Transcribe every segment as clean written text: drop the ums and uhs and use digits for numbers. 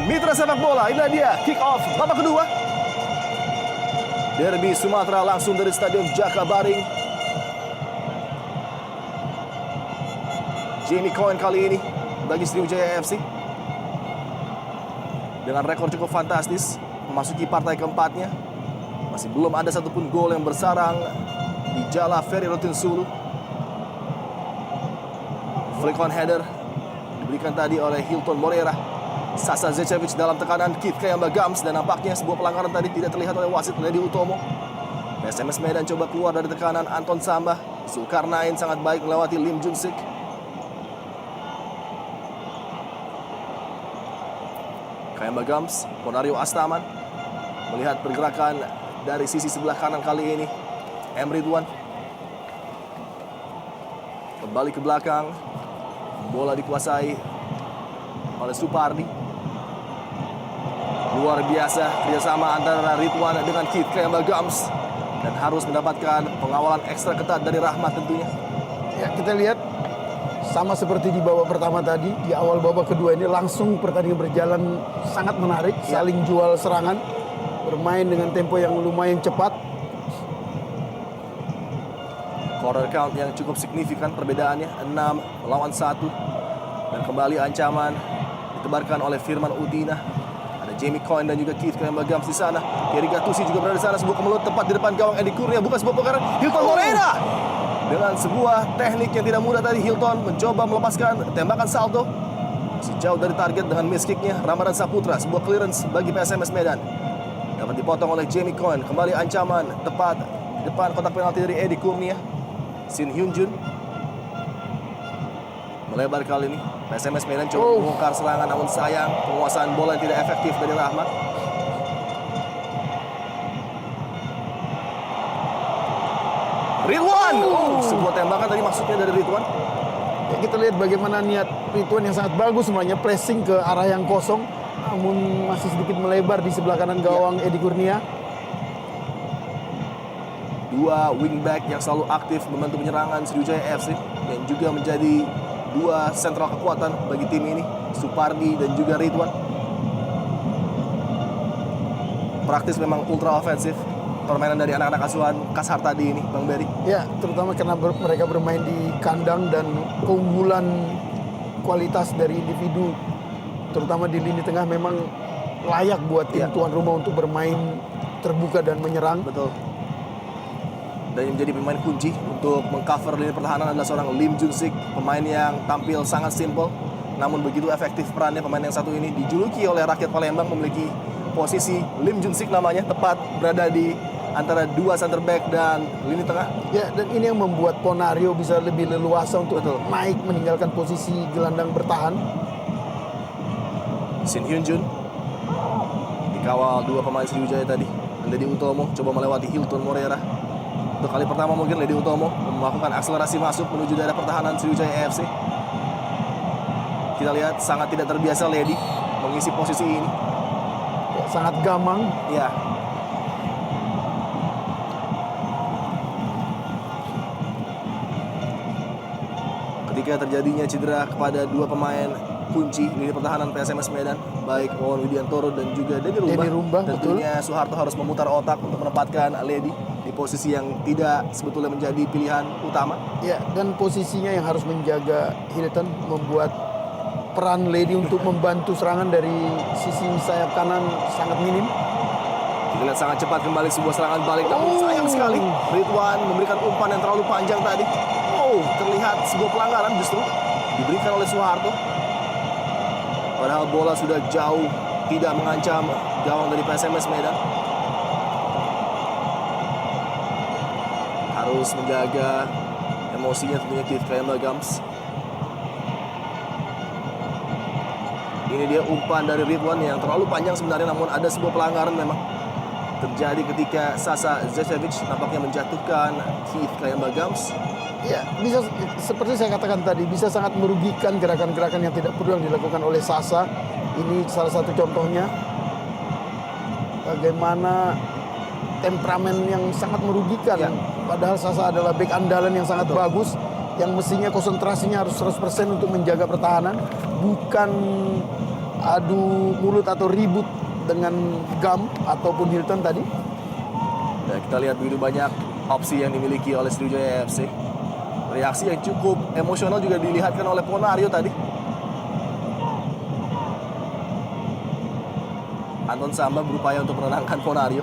Mitra sepak bola, inilah dia kick off babak kedua. Derby Sumatera langsung dari Stadion Jakabaring. Jamie Cohen kali ini bagi Sriwijaya FC. Dengan rekor cukup fantastis, memasuki partai keempatnya. Masih belum ada satupun gol yang bersarang di jala Ferry Rotinsulu. Flick on header diberikan tadi oleh Hilton Moreira. Sasa Zečević dalam tekanan Keith Kayamba Gams, dan nampaknya sebuah pelanggaran tadi tidak terlihat oleh wasit Ledi Utomo. PSMS Medan coba keluar dari tekanan Anton Samba. Zulkarnain sangat baik melewati Lim Junsik. Kayamba Gams, Ponario Astaman melihat pergerakan dari sisi sebelah kanan kali ini. M. Ridwan kembali ke belakang, bola dikuasai oleh Supardi. Luar biasa kerjasama antara Ridwan dengan Keith Kayamba Gams, dan harus mendapatkan pengawalan ekstra ketat dari Rahmat tentunya. Ya, kita lihat sama seperti di babak pertama tadi, di awal babak kedua ini langsung pertandingan berjalan sangat menarik, saling jual serangan, bermain dengan tempo yang lumayan cepat. Corner count yang cukup signifikan perbedaannya, 6 melawan 1. Dan kembali ancaman ditebarkan oleh Firman Udina. Ada Jamie Cohen dan juga Keith Kayamba Gams di sana. Thierry Gattuso juga berada di sana. Sebuah kemelut tepat di depan gawang Edi Kurnia. Bukan sebuah pelanggaran. Hilton Moreira dengan sebuah teknik yang tidak mudah tadi. Hilton mencoba melepaskan tembakan salto. Masih jauh dari target dengan miss kicknya Ramadan Saputra. Sebuah clearance bagi PSMS Medan. Dapat dipotong oleh Jamie Cohen. Kembali ancaman tepat di depan kotak penalti dari Edi Kurnia. Shin Hyun Jun melebar kali ini. PSMS Medan coba membongkar serangan, namun sayang penguasaan bola yang tidak efektif dari Rahmat. Ridwan, sebuah tembakan tadi maksudnya dari Ridwan. Ya, kita lihat bagaimana niat Ridwan yang sangat bagus, semuanya pressing ke arah yang kosong, namun masih sedikit melebar di sebelah kanan gawang Edi Kurnia. Dua wingback yang selalu aktif membantu penyerangan Sriwijaya FC, dan juga menjadi dua sentral kekuatan bagi tim ini, Supardi dan juga Ridwan. Praktis memang ultra ofensif permainan dari anak-anak asuhan Kashar tadi ini, Bang Berry. Ya, terutama karena mereka bermain di kandang, dan keunggulan kualitas dari individu, terutama di lini tengah, memang layak buat tim tuan rumah untuk bermain terbuka dan menyerang. Betul. Dan yang menjadi pemain kunci untuk mengcover lini pertahanan adalah seorang Lim Junsik, pemain yang tampil sangat simpel namun begitu efektif perannya. Pemain yang satu ini dijuluki oleh rakyat Palembang memiliki posisi Lim Junsik namanya, tepat berada di antara dua center back dan lini tengah. Ya, dan ini yang membuat Ponario bisa lebih leluasa untuk naik meninggalkan posisi gelandang bertahan. Shin Hyun Jun dikawal dua pemain Sriwijaya tadi. Ledi Utomo coba melewati Hilton Moreira. Untuk kali pertama mungkin Ledi Utomo melakukan akselerasi masuk menuju daerah pertahanan Sriwijaya FC. Kita lihat sangat tidak terbiasa Ledi mengisi posisi ini. Ya, sangat gamang. Ya. Ketika terjadinya cedera kepada dua pemain kunci lini pertahanan PSMS Medan, baik Wawan Widiantoro dan juga Denny Rumbah, tentunya Soeharto harus memutar otak untuk menempatkan Ledi di posisi yang tidak sebetulnya menjadi pilihan utama. Ya, dan posisinya yang harus menjaga Hilton membuat peran Ledi untuk membantu serangan dari sisi sayap kanan sangat minim. Kita lihat sangat cepat kembali sebuah serangan balik, namun sayang sekali Ridwan memberikan umpan yang terlalu panjang tadi. Terlihat sebuah pelanggaran justru diberikan oleh Soeharto. Padahal bola sudah jauh tidak mengancam gawang dari PSMS Medan. Harus menjaga emosinya tentunya Keith Kayamba Gams. Ini dia umpan dari Ridwan yang terlalu panjang sebenarnya, namun ada sebuah pelanggaran memang terjadi ketika Sasa Zečević nampaknya menjatuhkan Keith Kayamba Gams. Ya, bisa seperti saya katakan tadi, bisa sangat merugikan gerakan-gerakan yang tidak perlu yang dilakukan oleh Sasa. Ini salah satu contohnya bagaimana temperamen yang sangat merugikan. Ya. Padahal Sasa adalah bek andalan yang sangat bagus, yang mestinya konsentrasinya harus 100% untuk menjaga pertahanan, bukan adu mulut atau ribut dengan Gam ataupun Hilton tadi. Dan kita lihat begitu banyak opsi yang dimiliki oleh Sriwijaya FC. Reaksi yang cukup emosional juga dilihatkan oleh Ponario tadi. Anton Samba berupaya untuk menenangkan Ponario.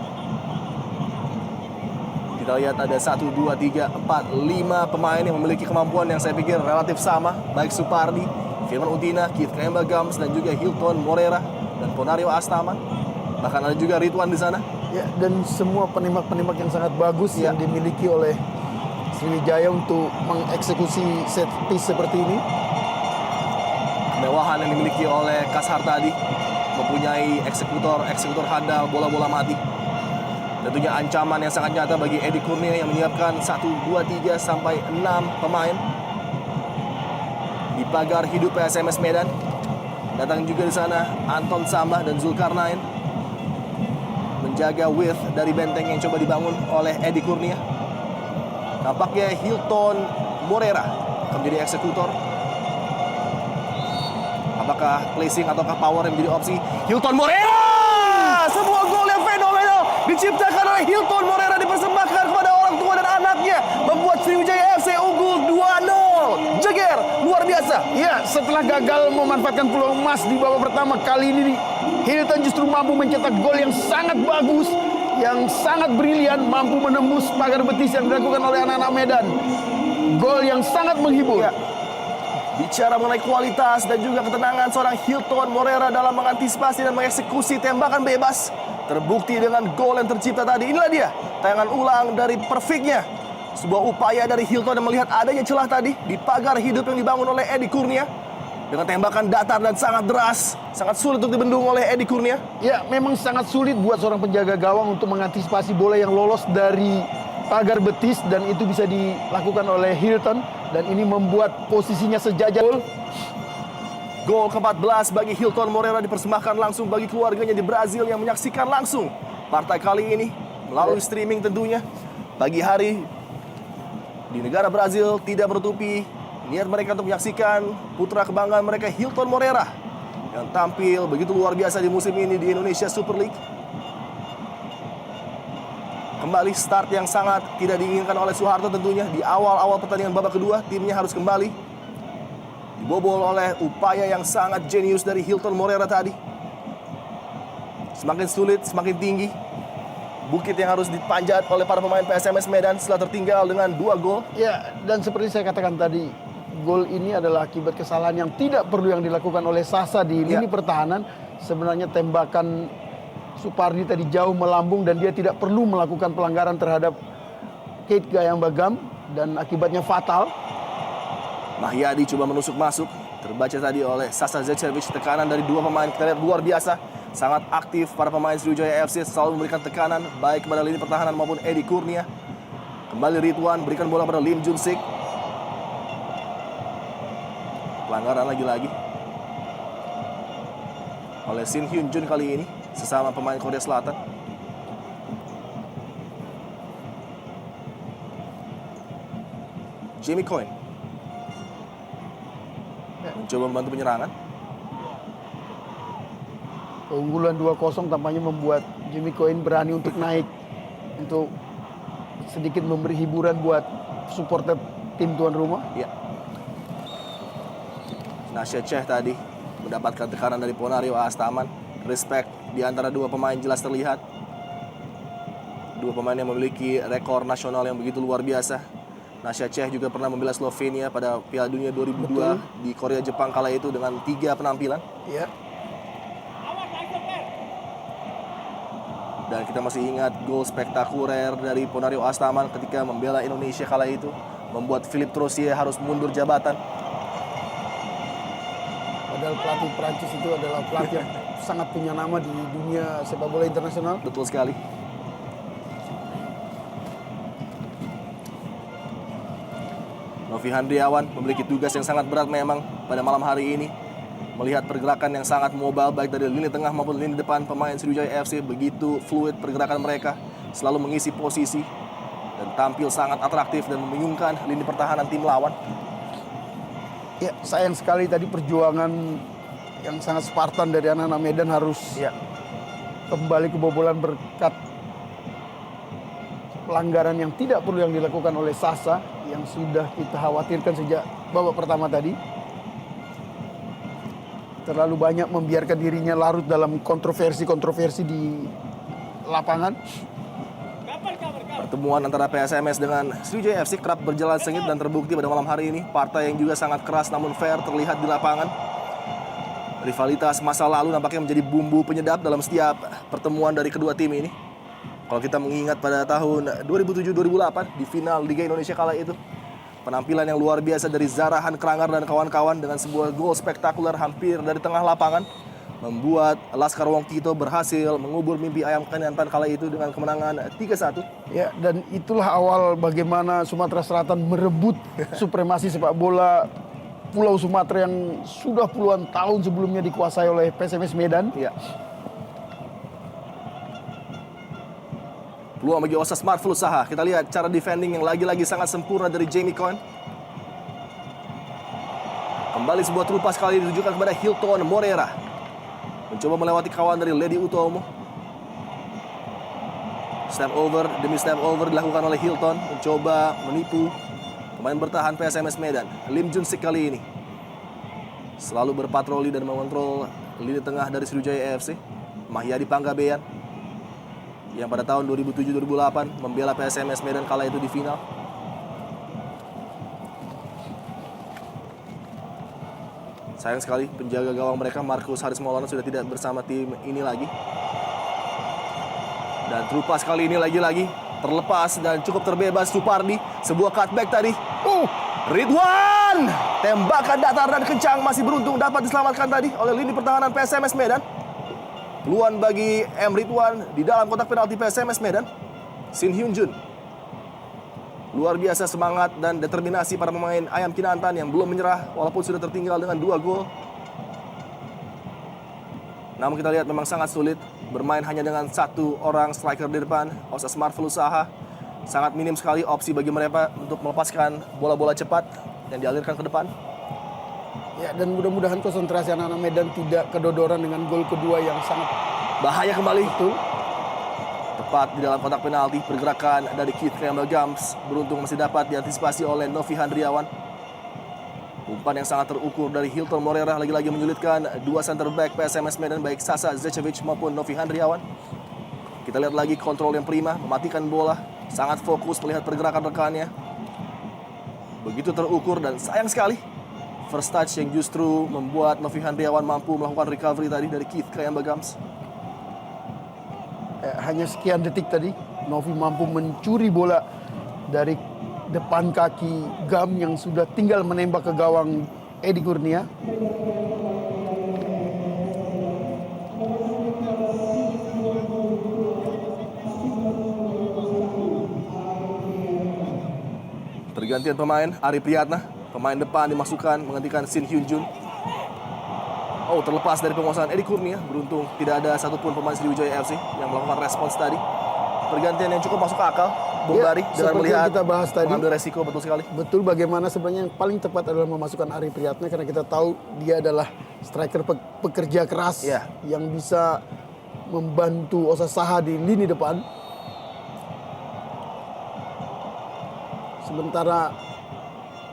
Kita lihat ada 1, 2, 3, 4, 5 pemain yang memiliki kemampuan yang saya pikir relatif sama. Baik Supardi, Firman Utina, Keith Kayamba Gams, dan juga Hilton Morera dan Ponario Astaman. Bahkan ada juga Ridwan di sana. Ya, dan semua penembak-penembak yang sangat bagus yang dimiliki oleh Sriwijaya untuk mengeksekusi set piece seperti ini. Kemewahan yang dimiliki oleh Kashar tadi, mempunyai eksekutor handal bola-bola mati. Tentunya ancaman yang sangat nyata bagi Edi Kurnia yang menyiapkan 1, 2, 3 sampai 6 pemain di pagar hidup PSMS Medan. Datang juga di sana Anton Sambah dan Zulkarnain menjaga width dari benteng yang coba dibangun oleh Edi Kurnia. Nampaknya Hilton Morera akan menjadi eksekutor. Apakah placing ataukah power yang menjadi opsi? Hilton Morera! Sebuah gol yang fenomenal diciptakan oleh Hilton Morera, dipersembahkan kepada orang tua dan anaknya, membuat Sriwijaya FC unggul 2-0. Jeger, luar biasa. Ya, setelah gagal memanfaatkan peluang emas di babak pertama, kali ini Hilton justru mampu mencetak gol yang sangat bagus, yang sangat brilian, mampu menembus pagar betis yang dilakukan oleh anak-anak Medan. Gol yang sangat menghibur. Ya. Bicara mengenai kualitas dan juga ketenangan seorang Hilton Morera dalam mengantisipasi dan mengeksekusi tembakan bebas, terbukti dengan gol yang tercipta tadi. Inilah dia tayangan ulang dari perfectnya. Sebuah upaya dari Hilton yang melihat adanya celah tadi di pagar hidup yang dibangun oleh Edi Kurnia. Dengan tembakan datar dan sangat deras, sangat sulit untuk dibendung oleh Edi Kurnia. Ya, memang sangat sulit buat seorang penjaga gawang untuk mengantisipasi bola yang lolos dari pagar betis, dan itu bisa dilakukan oleh Hilton, dan ini membuat posisinya sejajar. Gol ke-14 bagi Hilton Morera dipersembahkan langsung bagi keluarganya di Brazil yang menyaksikan langsung partai kali ini melalui streaming tentunya. Pagi hari di negara Brazil tidak menutupi niat mereka untuk menyaksikan putra kebanggaan mereka Hilton Morera yang tampil begitu luar biasa di musim ini di Indonesia Super League. Kembali start yang sangat tidak diinginkan oleh Soeharto tentunya. Di awal-awal pertandingan babak kedua, timnya harus kembali. Dibobol oleh upaya yang sangat jenius dari Hilton Morera tadi. Semakin sulit, semakin tinggi bukit yang harus dipanjat oleh para pemain PSMS Medan setelah tertinggal dengan 2 gol. Ya, dan seperti saya katakan tadi, gol ini adalah akibat kesalahan yang tidak perlu yang dilakukan oleh Sasa di lini pertahanan. Sebenarnya tembakan Supardi tadi jauh melambung dan dia tidak perlu melakukan pelanggaran terhadap Keith Kayamba Gams, dan akibatnya fatal. Mahyadi coba menusuk masuk, terbaca tadi oleh Sasa Zecevic. Tekanan dari 2 pemain kita lihat luar biasa, sangat aktif para pemain Sriwijaya FC, selalu memberikan tekanan baik kepada lini pertahanan maupun Edi Kurnia. Kembali Ridwan berikan bola pada Lim Jun Sik. Pelanggaran lagi-lagi oleh Shin Hyun Jun kali ini, sesama pemain Korea Selatan. Jamie Coyne mencoba membantu penyerangan. Keunggulan 2-0 tampaknya membuat Jamie Coyne berani untuk naik, untuk sedikit memberi hiburan buat supporter tim tuan rumah. Ya. Nasya Cech tadi mendapatkan tekanan dari Ponario Astaman. Respect di antara 2 pemain jelas terlihat. 2 pemain yang memiliki rekor nasional yang begitu luar biasa. Nasya Cech juga pernah membela Slovenia pada Piala Dunia 2002 di Korea Jepang kala itu dengan 3 penampilan. Ya. Dan kita masih ingat gol spektakuler dari Ponario Astaman ketika membela Indonesia kala itu, membuat Philippe Troussier harus mundur jabatan. Padahal pelatih Prancis itu adalah pelatih yang sangat punya nama di dunia sepak bola internasional. Betul sekali. Novi Handriawan memiliki tugas yang sangat berat memang pada malam hari ini. Melihat pergerakan yang sangat mobile baik dari lini tengah maupun lini depan pemain Sriwijaya FC, begitu fluid pergerakan mereka, selalu mengisi posisi dan tampil sangat atraktif dan membingungkan lini pertahanan tim lawan. Ya, sayang sekali tadi perjuangan yang sangat Spartan dari anak-anak Medan harus Ya. kembali kebobolan berkat pelanggaran yang tidak perlu yang dilakukan oleh Sasa yang sudah kita khawatirkan sejak babak pertama tadi. Terlalu banyak membiarkan dirinya larut dalam kontroversi-kontroversi di lapangan. Pertemuan antara PSMS dengan Sriwijaya FC kerap berjalan sengit dan terbukti pada malam hari ini. Partai yang juga sangat keras namun fair terlihat di lapangan. Rivalitas masa lalu nampaknya menjadi bumbu penyedap dalam setiap pertemuan dari kedua tim ini. Kalau kita mengingat pada tahun 2007-2008 di final Liga Indonesia kala itu, penampilan yang luar biasa dari Zarahan Krangar dan kawan-kawan dengan sebuah gol spektakuler hampir dari tengah lapangan membuat Laskar Wong Kito berhasil mengubur mimpi Ayam Kinantan kala itu dengan kemenangan 3-1. Ya, dan itulah awal bagaimana Sumatera Selatan merebut supremasi sepak bola Pulau Sumatera yang sudah puluhan tahun sebelumnya dikuasai oleh PSMS Medan. Ya. Peluang bagi Osas Marvel usaha. Kita lihat cara defending yang lagi-lagi sangat sempurna dari Jamie Cohen. Kembali sebuah terupas kali ini ditujukan kepada Hilton Morera. Mencoba melewati kawan dari Lady Utomo. Step over demi step over dilakukan oleh Hilton. Mencoba menipu pemain bertahan PSMS Medan. Lim Junsik kali ini selalu berpatroli dan mengontrol lini tengah dari Sriwijaya FC. Mahyadi Panggabean yang pada tahun 2007-2008 membela PSMS Medan kala itu di final. Sayang sekali penjaga gawang mereka Markus Haris Maulana sudah tidak bersama tim ini lagi. Dan terupas kali ini lagi-lagi terlepas dan cukup terbebas Supardi. Sebuah cutback tadi. Ridwan! Tembakan datar dan kencang masih beruntung dapat diselamatkan tadi oleh lini pertahanan PSMS Medan. Peluang bagi M. Ridwan di dalam kotak penalti PSMS Medan. Shin Hyun Jun. Luar biasa semangat dan determinasi para pemain Ayam Kinantan yang belum menyerah walaupun sudah tertinggal dengan 2 gol. Namun kita lihat memang sangat sulit bermain hanya dengan 1 orang striker di depan. Osas Marvel usaha. Sangat minim sekali opsi bagi mereka untuk melepaskan bola-bola cepat yang dialirkan ke depan. Ya, dan mudah-mudahan konsentrasi anak-anak Medan tidak kedodoran dengan gol kedua yang sangat Bahaya kembali. betul. Tepat di dalam kotak penalti, pergerakan dari Keith Kayambagams beruntung masih dapat diantisipasi oleh Novi Handriawan. Umpan yang sangat terukur dari Hilton Morera lagi-lagi menyulitkan 2 center back PSMS Medan baik Sasa Zecevic maupun Novi Handriawan. Kita lihat lagi kontrol yang prima, mematikan bola, sangat fokus melihat pergerakan rekannya. Begitu terukur dan sayang sekali first touch yang justru membuat Novi Handriawan mampu melakukan recovery tadi dari Keith Kayambagams. Hanya sekian detik tadi Novi mampu mencuri bola dari depan kaki Gam yang sudah tinggal menembak ke gawang Edi Kurnia. Pergantian pemain, Ari Priyatna. Pemain depan dimasukkan menggantikan Shin Hyun Jun. Oh, terlepas dari penguasaan Edi Kurnia. Beruntung tidak ada satupun pemain Sriwijaya FC yang melakukan respons tadi. Pergantian yang cukup masuk akal. Bung Bari dengan seperti melihat yang kita bahas tadi, mengambil resiko betul sekali. betul bagaimana sebenarnya yang paling tepat adalah memasukkan Ari Priyatna karena kita tahu dia adalah striker pekerja keras Ya. yang bisa membantu Osas Saha di lini depan. Sementara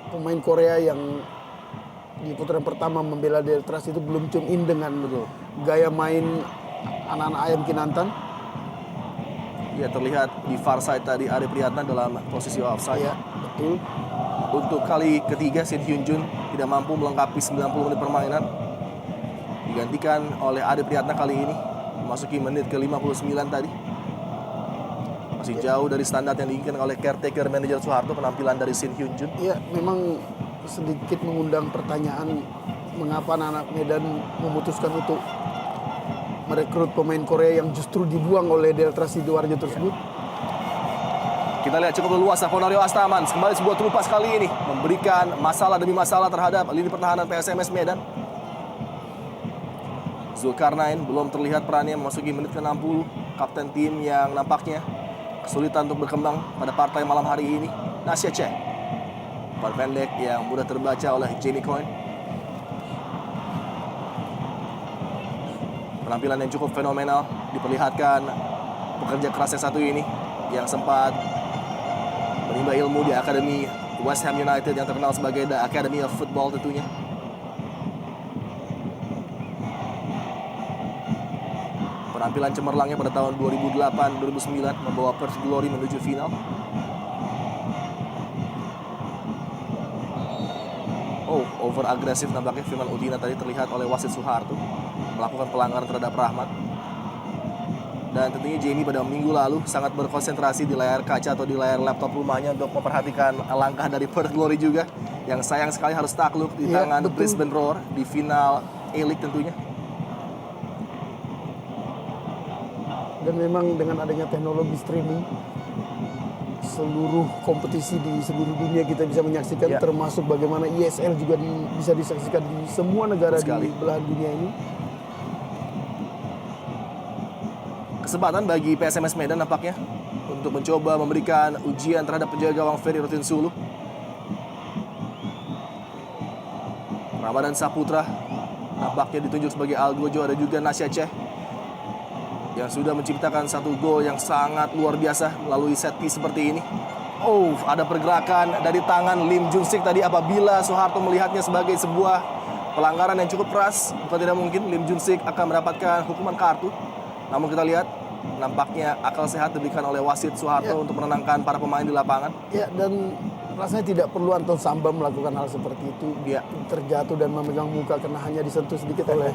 pemain Korea yang di putaran pertama membela Deltras itu belum tune in dengan gaya main anak-anak Ayam Kinantan. Ya, terlihat di far side tadi Ari Priyatna dalam posisi offside. Ya, betul. Untuk kali ketiga Shin Hyun Jun tidak mampu melengkapi 90 menit permainan. Digantikan oleh Ari Priyatna kali ini memasuki menit ke-59 tadi. Masih jauh dari standar yang diinginkan oleh caretaker manajer Soeharto penampilan dari Shin Hyun Jun. Ya, memang sedikit mengundang pertanyaan mengapa anak Medan memutuskan untuk merekrut pemain Korea yang justru dibuang oleh Deltras Sidoarjo tersebut. Kita lihat cukup leluasa Ponario Astaman kembali sebuah terupas kali ini memberikan masalah demi masalah terhadap lini pertahanan PSMS Medan. Zulkarnain belum terlihat perannya memasuki menit ke-60. Kapten tim yang nampaknya kesulitan untuk berkembang pada partai malam hari ini. Nasya Che. Umpan pendek yang mudah terbaca oleh Jamie Cohen. Penampilan yang cukup fenomenal diperlihatkan pekerja keras yang satu ini yang sempat menimba ilmu di akademi West Ham United yang terkenal sebagai The Academy of Football tentunya. Penampilan cemerlangnya pada tahun 2008-2009 membawa Perth Glory menuju final. Oh, over agresif nampaknya Firman Utina tadi terlihat oleh wasit Soeharto melakukan pelanggaran terhadap Rahmat. Dan tentunya Jamie pada minggu lalu sangat berkonsentrasi di layar kaca atau di layar laptop rumahnya untuk memperhatikan langkah dari Perth Glory juga yang sayang sekali harus takluk di tangan Brisbane Roar di final A-League tentunya. Dan memang dengan adanya teknologi streaming, seluruh kompetisi di seluruh dunia kita bisa menyaksikan, termasuk bagaimana ESL juga bisa disaksikan di semua negara di belahan dunia ini. Kesempatan bagi PSMS Medan nampaknya untuk mencoba memberikan ujian terhadap penjaga gawang Ferry Rotinsulu. Ramadan Saputra nampaknya ditunjuk sebagai Algojo, ada juga Nasya Ceh yang sudah menciptakan satu gol yang sangat luar biasa melalui set piece seperti ini. Oh, ada pergerakan dari tangan Lim Junsik tadi apabila Soeharto melihatnya sebagai sebuah pelanggaran yang cukup keras. Bukan tidak mungkin Lim Junsik akan mendapatkan hukuman kartu. Namun kita lihat nampaknya akal sehat diberikan oleh wasit Soeharto untuk menenangkan para pemain di lapangan. Ya, dan rasanya tidak perlu Anton Samba melakukan hal seperti itu. Dia terjatuh dan memegang muka karena hanya disentuh sedikit oleh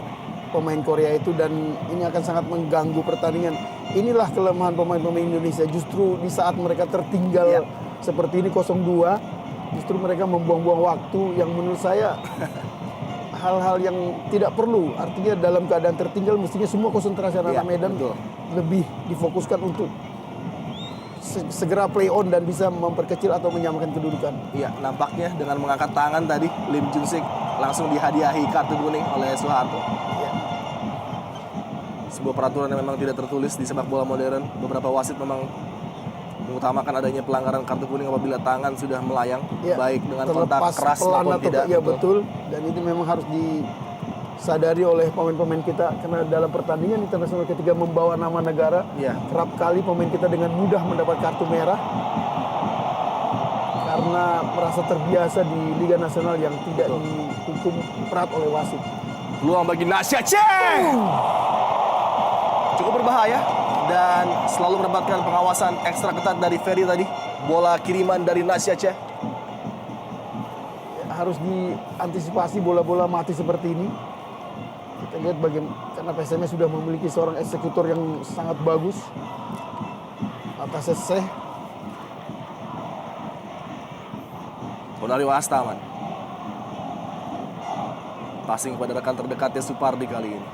pemain Korea itu, dan ini akan sangat mengganggu pertandingan. Inilah kelemahan pemain-pemain Indonesia, justru di saat mereka tertinggal seperti ini 0-2, justru mereka membuang-buang waktu yang menurut saya hal-hal yang tidak perlu. Artinya dalam keadaan tertinggal mestinya semua konsentrasi anak Medan lebih difokuskan untuk segera play on dan bisa memperkecil atau menyamakan kedudukan. Iya, nampaknya dengan mengangkat tangan tadi Lim Junsik langsung dihadiahi kartu kuning oleh Soeharto. Sebuah peraturan yang memang tidak tertulis di sepak bola modern. Beberapa wasit memang mengutamakan adanya pelanggaran kartu kuning apabila tangan sudah melayang, baik dengan kontak keras maupun tidak. Ya betul, dan itu memang harus disadari oleh pemain-pemain kita, karena dalam pertandingan internasional ketika membawa nama negara, kerap kali pemain kita dengan mudah mendapat kartu merah karena merasa terbiasa di Liga Nasional yang tidak dihukum berat oleh wasit. Peluang bagi Nasya Ceh cukup berbahaya dan selalu mendapatkan pengawasan ekstra ketat dari Ferry tadi. Bola kiriman dari Nasya Ceh. Harus diantisipasi bola-bola mati seperti ini. Kita lihat bagaimana, karena PSMS sudah memiliki seorang eksekutor yang sangat bagus atas Seh. Bonario Astaman. Passing kepada rekan terdekatnya Supardi kali ini.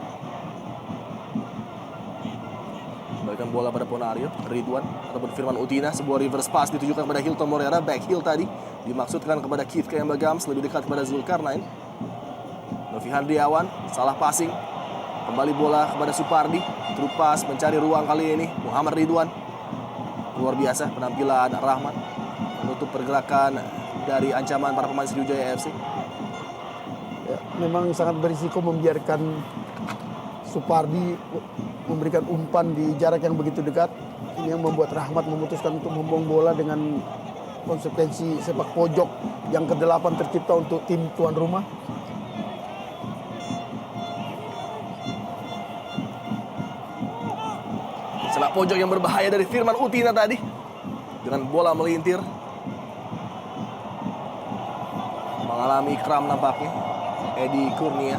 Kembalikan bola pada Ponario, Ridwan ataupun Firman Utina. Sebuah reverse pass ditujukan kepada Hilton Morera, back heel tadi. Dimaksudkan kepada Keith Kayambagams, lebih dekat kepada Zulkarnain. Novi Handriawan, salah passing. Kembali bola kepada Supardi. True pass mencari ruang kali ini. Muhammad Ridwan. Luar biasa penampilan Rahmat. Menutup pergerakan dari ancaman para pemain Sriwijaya FC. Ya, memang sangat berisiko membiarkan Supardi memberikan umpan di jarak yang begitu dekat. Ini yang membuat Rahmat memutuskan untuk membuang bola dengan konsekuensi sepak pojok yang ke-8 tercipta untuk tim tuan rumah. Sepak pojok yang berbahaya dari Firman Utina tadi. Dengan bola melintir. Mengalami kram nampaknya Edi Kurnia.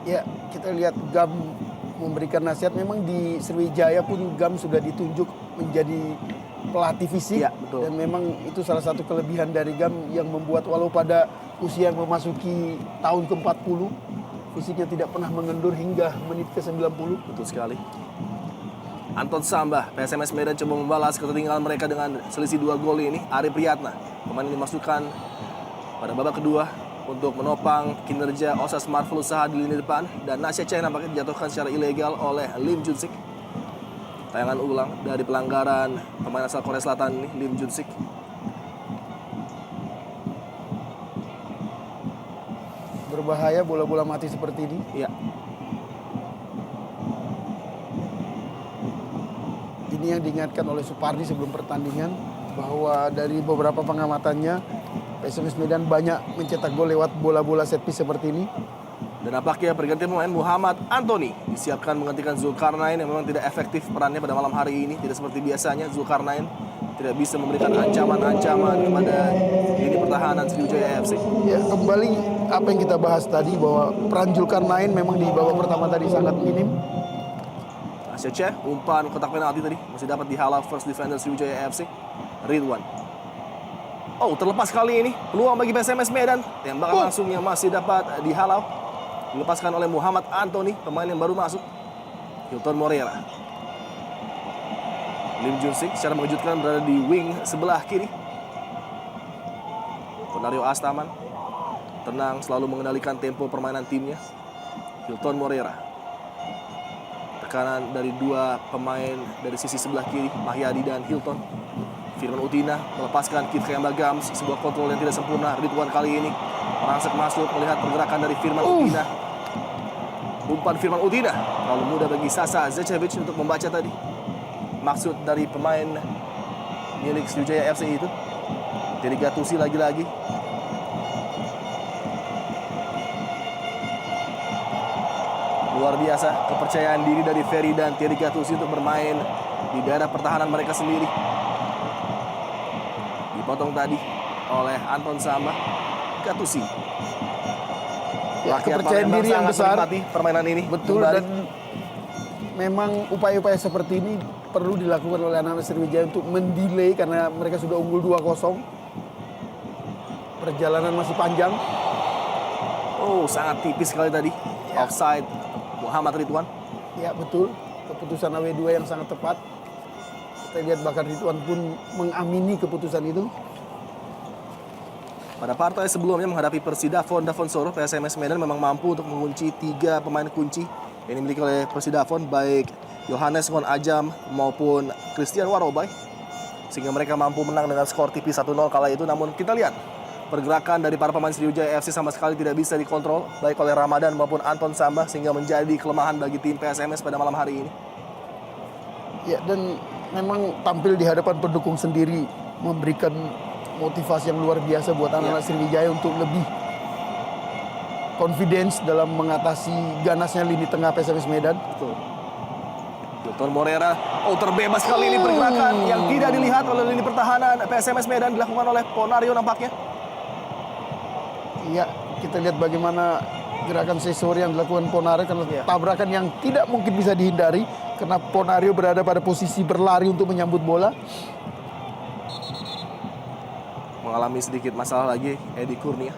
Ya, kita lihat Gam memberikan nasihat. Memang di Sriwijaya pun Gam sudah ditunjuk menjadi pelatih fisik. Ya, betul. Dan memang itu salah satu kelebihan dari Gam yang membuat walau pada usia yang memasuki tahun ke-40, fisiknya tidak pernah mengendur hingga menit ke-90. Betul sekali. Anton Samba, PSMS Medan coba membalas ketertinggalan mereka dengan selisih 2 gol ini. Ari Priyatna, pemain yang dimasukkan pada babak kedua untuk menopang kinerja Osas Marvelous Saha di lini depan. Dan Nasya Ceh nampaknya dijatuhkan secara ilegal oleh Lim Junsik. Tayangan ulang dari pelanggaran pemain asal Korea Selatan ini, Lim Jun-sik. Berbahaya bola-bola mati seperti ini. Iya. Ini yang diingatkan oleh Supardi sebelum pertandingan, bahwa dari beberapa pengamatannya PSMS Medan banyak mencetak gol lewat bola-bola set piece seperti ini. Dan nampaknya pergantian pemain Muhammad Anthony disiapkan menggantikan Zulkarnain yang memang tidak efektif perannya pada malam hari ini. Tidak seperti biasanya, Zulkarnain tidak bisa memberikan ancaman-ancaman kepada lini pertahanan Sriwijaya FC. Ya, kembali apa yang kita bahas tadi, bahwa peran Zulkarnain memang di babak pertama tadi sangat minim. Aceh, umpan kotak penalti tadi masih dapat dihalau first defender Sriwijaya FC, Ridwan. Oh, terlepas kali ini peluang bagi PSMS Medan. Tembakan langsung yang masih dapat dihalau, dilepaskan oleh Muhammad Anthony, pemain yang baru masuk. Hilton Moreira. Lim Jun-sik secara mengejutkan berada di wing sebelah kiri. Ponario Astaman tenang, selalu mengendalikan tempo permainan timnya. Hilton Moreira. Tekanan dari dua pemain dari sisi sebelah kiri, Mahyadi dan Hilton. Firman Utina melepaskan Kit Kayambagams, sebuah kontrol yang tidak sempurna. Ridwan kali ini merangsek masuk, melihat pergerakan dari Firman Utina. Umpan Firman Utina terlalu mudah bagi Sasa Zecevic untuk membaca tadi maksud dari pemain milik Sriwijaya FC itu. Dari Gattuso lagi-lagi. Luar biasa kepercayaan diri dari Ferry dan Thierry Gattuso untuk bermain di daerah pertahanan mereka sendiri. Dipotong tadi oleh Anton Samba. Gattuso. Ya, kepercayaan diri yang besar permainan ini. Betul, kembali. dan memang upaya-upaya seperti ini perlu dilakukan oleh anak-anak Sriwijaya untuk mendelay karena mereka sudah unggul 2-0. Perjalanan masih panjang. Oh, sangat tipis sekali tadi. Ya. Offside Muhammad Ridwan. Ya betul, keputusan AW2 yang sangat tepat. Kita lihat bahkan Ridwan pun mengamini keputusan itu. Pada partai sebelumnya menghadapi Persidafon Davonsoro, PSMS Medan memang mampu untuk mengunci 3 pemain kunci yang dimiliki oleh Persidafon, baik Yohanes Ngon Ajam maupun Christian Warobai, sehingga mereka mampu menang dengan skor tipis 1-0 kala itu. Namun kita lihat pergerakan dari para pemain Sriwijaya FC sama sekali tidak bisa dikontrol baik oleh Ramadan maupun Anton Samba, sehingga menjadi kelemahan bagi tim PSMS pada malam hari ini. Ya, dan memang tampil di hadapan pendukung sendiri memberikan motivasi yang luar biasa buat anak-anak Sriwijaya untuk lebih confidence dalam mengatasi ganasnya lini tengah PSMS Medan. Betul. Hilton Moreira, oh terbebas kali ini pergerakan yang tidak dilihat oleh lini pertahanan PSMS Medan dilakukan oleh Ponario nampaknya. Iya, kita lihat bagaimana gerakan sesori yang dilakukan Ponario karena tabrakan yang tidak mungkin bisa dihindari karena Ponario berada pada posisi berlari untuk menyambut bola. Mengalami sedikit masalah lagi Edi Kurnia.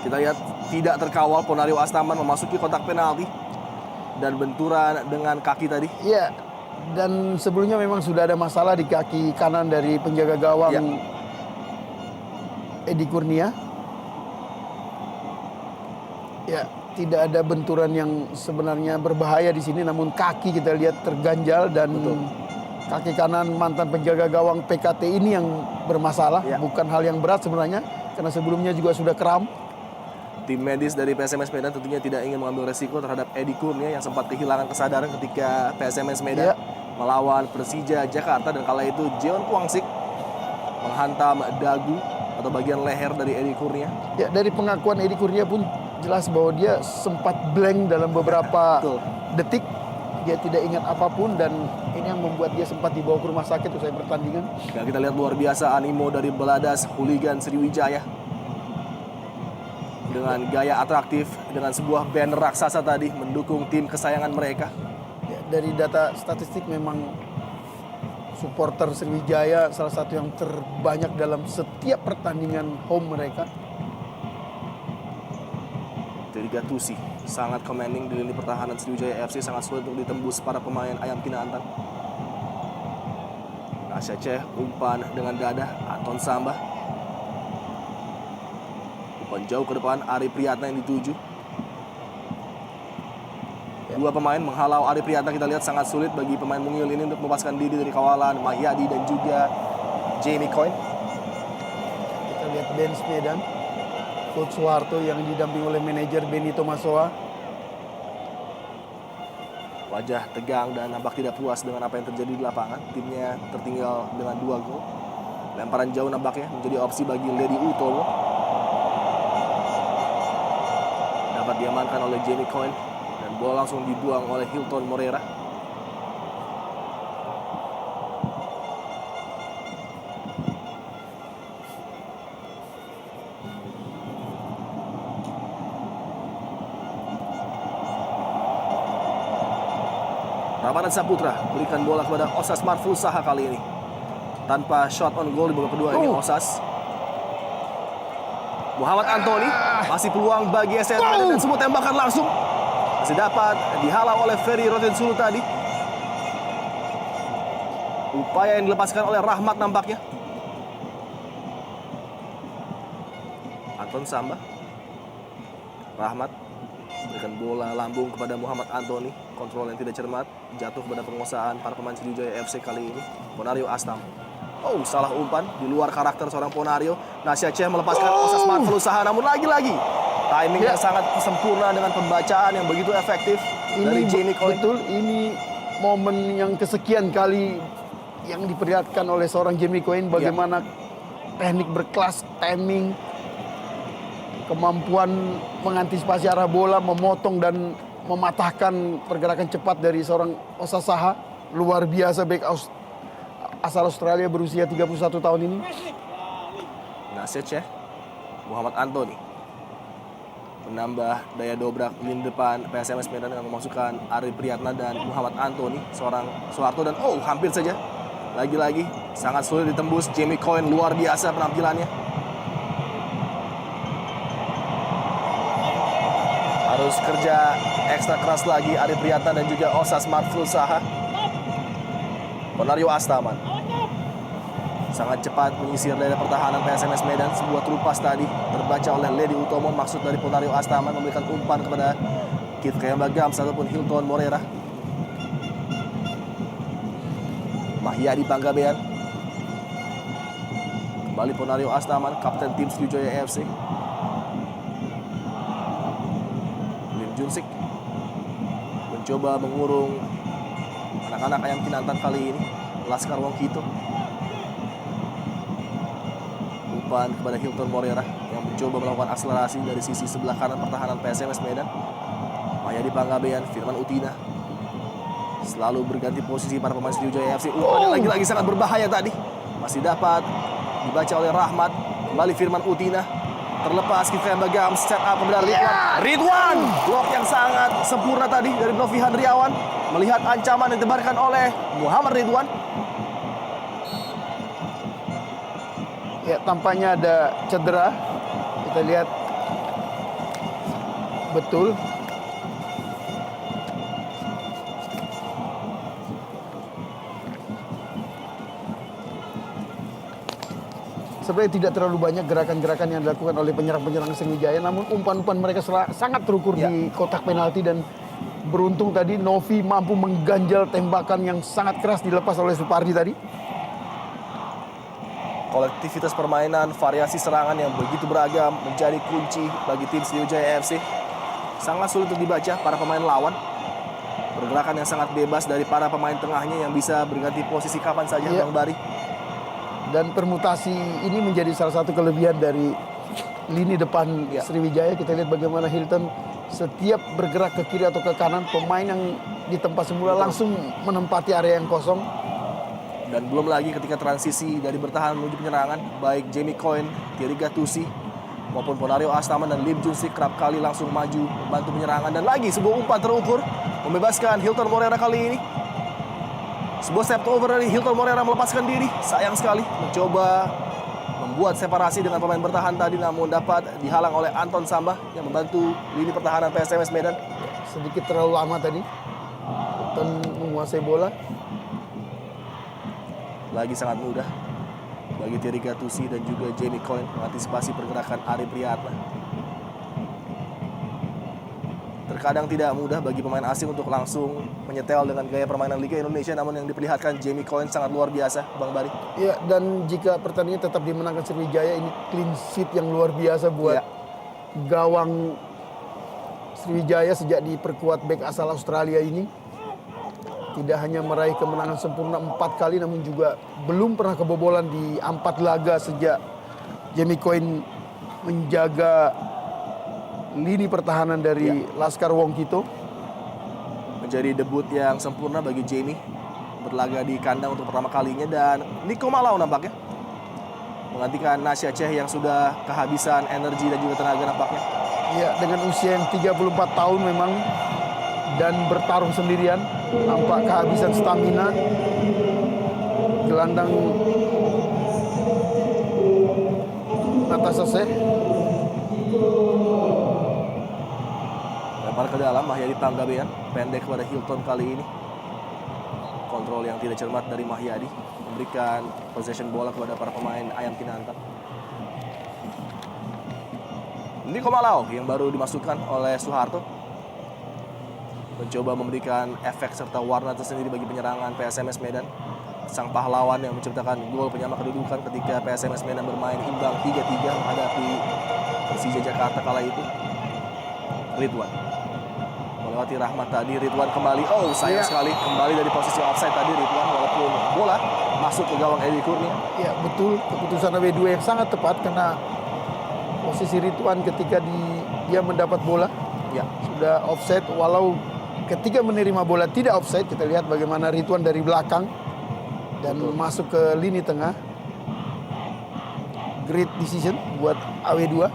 Kita lihat tidak terkawal Ponario Astaman memasuki kotak penalti dan benturan dengan kaki tadi. Iya, dan sebelumnya memang sudah ada masalah di kaki kanan dari penjaga gawang Edi Kurnia. Ya, tidak ada benturan yang sebenarnya berbahaya di sini, namun kaki kita lihat terganjal dan kaki kanan mantan penjaga gawang PKT ini yang bermasalah. Bukan hal yang berat sebenarnya, karena sebelumnya juga sudah kram. Tim medis dari PSMS Medan tentunya tidak ingin mengambil resiko terhadap Edi Kurnia yang sempat kehilangan kesadaran ketika PSMS Medan melawan Persija Jakarta, dan kala itu Jeon Kwangsik menghantam dagu atau bagian leher dari Edi Kurnia. Ya, dari pengakuan Edi Kurnia pun jelas bahwa dia sempat blank dalam beberapa detik. Dia tidak ingat apapun dan ini yang membuat dia sempat dibawa ke rumah sakit usai pertandingan. Ya, kita lihat luar biasa animo dari beladas hooligan Sriwijaya. Dengan gaya atraktif, dengan sebuah banner raksasa tadi mendukung tim kesayangan mereka. Ya, dari data statistik memang supporter Sriwijaya salah satu yang terbanyak dalam setiap pertandingan home mereka. Dari Gattuso sangat commanding di lini pertahanan Sriwijaya FC, sangat sulit untuk ditembus para pemain Ayam Kinantan. Aceh umpan dengan dada Anton Samba. Umpan jauh ke depan Ari Priyatna yang dituju. Dua pemain menghalau Ari Priyatna, kita lihat sangat sulit bagi pemain mungil ini untuk melepaskan diri dari kawalan Mahyadi dan juga Jamie Coyne. Kita lihat bench Medan, Coach Soeharto yang didampingi oleh manajer Benito Masoa. Wajah tegang dan nampak tidak puas dengan apa yang terjadi di lapangan. Timnya tertinggal dengan 2 gol. Lemparan jauh nampaknya menjadi opsi bagi Lady Utomo. Dapat diamankan oleh Jamie Coyne dan bola langsung dibuang oleh Hilton Moreira. Ramadan Saputra berikan bola kepada Osas Marfulusaha kali ini. Tanpa shot on goal di babak kedua ini Osas. Muhammad Anthony masih peluang bagi SN Medan dan semua tembakan langsung masih dapat dihalau oleh Ferry Rotinsulu tadi. Upaya yang dilepaskan oleh Rahmat nampaknya. Anton Samba. Rahmat berikan bola lambung kepada Muhammad Anthony. Kontrol yang tidak cermat, jatuh kepada penguasaan para pemain Sriwijaya FC kali ini. Ponario Astam. Oh, salah umpan di luar karakter seorang Ponario. Nasya Ceh melepaskan Osas Marfulusaha, namun lagi-lagi timing yang sangat sempurna dengan pembacaan yang begitu efektif dari Jamie Coyne. Betul, ini momen yang kesekian kali yang diperlihatkan oleh seorang Jamie Coyne, bagaimana teknik berkelas, timing, kemampuan mengantisipasi arah bola, memotong dan mematahkan pergerakan cepat dari seorang Osas Saha. Luar biasa back asal Australia berusia 31 tahun ini. Nasya Ceh, Muhammad Anthony menambah daya dobrak lini depan PSMS Medan dengan memasukkan Ari Priyatna dan Muhammad Anthony, seorang Soeharto, dan hampir saja. Lagi-lagi sangat sulit ditembus. Jamie Coyne luar biasa penampilannya. Harus kerja ekstra keras lagi Ari Priyatna dan juga Osas Marfulusaha. Ponario Astaman sangat cepat menyisir dari pertahanan PSMS Medan. Sebuah terupas tadi terbaca oleh Lady Utomo, maksud dari Ponario Astaman memberikan umpan kepada Keith Kayambagams ataupun Hilton Moreira. Mahyadi Panggabean. Kembali Ponario Astaman, kapten tim Sriwijaya FC. Lim Junsik mencoba mengurung anak-anak Ayam Kinantan kali ini. Laskar Wongkito. Umpan kepada Hilton Moreira yang mencoba melakukan akselerasi dari sisi sebelah kanan pertahanan PSMS Medan. Mahyadi Panggabean, Firman Utina selalu berganti posisi para pemain Sriwijaya FC. Umpan lagi-lagi sangat berbahaya tadi. Masih dapat dibaca oleh Rahmat. Kembali Firman Utina. Terlepas kita yang bagam set up kepada Ridwan. Blok yang sangat sempurna tadi dari Novihan Riawan. Melihat ancaman yang ditebarkan oleh Muhammad Ridwan. Ya, tampaknya ada cedera. Kita lihat betul. Sebenarnya tidak terlalu banyak gerakan-gerakan yang dilakukan oleh penyerang-penyerang Sriwijaya, namun umpan-umpan mereka sangat terukur di kotak penalti, dan beruntung tadi Novi mampu mengganjal tembakan yang sangat keras dilepas oleh Supardi tadi. Kolektivitas permainan, variasi serangan yang begitu beragam menjadi kunci bagi tim Sriwijaya FC. Sangat sulit untuk dibaca para pemain lawan. Pergerakan yang sangat bebas dari para pemain tengahnya yang bisa berganti posisi kapan saja, Bang Bari. Dan permutasi ini menjadi salah satu kelebihan dari lini depan Sriwijaya. Kita lihat bagaimana Hilton setiap bergerak ke kiri atau ke kanan, pemain yang di tempat semula langsung menempati area yang kosong. Dan belum lagi ketika transisi dari bertahan menuju penyerangan, baik Jamie Coyne, Thierry Gattuso maupun Ponario Astaman dan Lim Junsik kerap kali langsung maju membantu penyerangan. Dan lagi sebuah umpan terukur membebaskan Hilton Moreira kali ini. Sebuah step over dari Hilton Moreira melepaskan diri. Sayang sekali mencoba membuat separasi dengan pemain bertahan tadi, namun dapat dihalang oleh Anton Samba yang membantu lini pertahanan PSMS Medan. Sedikit terlalu lama tadi Hilton menguasai bola. Lagi sangat mudah bagi Thierry Gattuso dan juga Jamie Coyne mengantisipasi pergerakan Ari Priyatna. Terkadang tidak mudah bagi pemain asing untuk langsung menyetel dengan gaya permainan Liga Indonesia, namun yang diperlihatkan Jamie Cohen sangat luar biasa, Bang Bari. Ya, dan jika pertandingan tetap dimenangkan Sriwijaya, ini clean sheet yang luar biasa buat gawang Sriwijaya sejak diperkuat bek asal Australia ini. Tidak hanya meraih kemenangan sempurna 4 kali, namun juga belum pernah kebobolan di 4 laga sejak Jamie Cohen menjaga lini pertahanan dari Laskar Wongkito. Menjadi debut yang sempurna bagi Jamie, berlaga di kandang untuk pertama kalinya, dan Niko Malau nampaknya menggantikan Nasya Ceh yang sudah kehabisan energi dan juga tenaga nampaknya. Ya, dengan usia yang 34 tahun memang dan bertarung sendirian, nampak kehabisan stamina. Gelandang Natasha Ceh lempar ke dalam, Mahyadi Panggabean pendek kepada Hilton kali ini. Kontrol yang tidak cermat dari Mahyadi, memberikan possession bola kepada para pemain Ayam Kinantan. Niko Malau yang baru dimasukkan oleh Soeharto mencoba memberikan efek serta warna tersendiri bagi penyerangan PSMS Medan. Sang pahlawan yang menciptakan gol penyama kedudukan ketika PSMS Medan bermain imbang 3-3 menghadapi Persija Jakarta kala itu. Ridwan melewati Rahmat tadi, Ridwan kembali, sayang sekali kembali dari posisi offside tadi Ridwan, walaupun bola masuk ke gawang Edi Kurnia. Ya betul, keputusan W2 yang sangat tepat karena posisi Ridwan ketika dia mendapat bola sudah offside, walau ketika menerima bola tidak offside. Kita lihat bagaimana Ridwan dari belakang dan masuk ke lini tengah. Great decision buat AW2.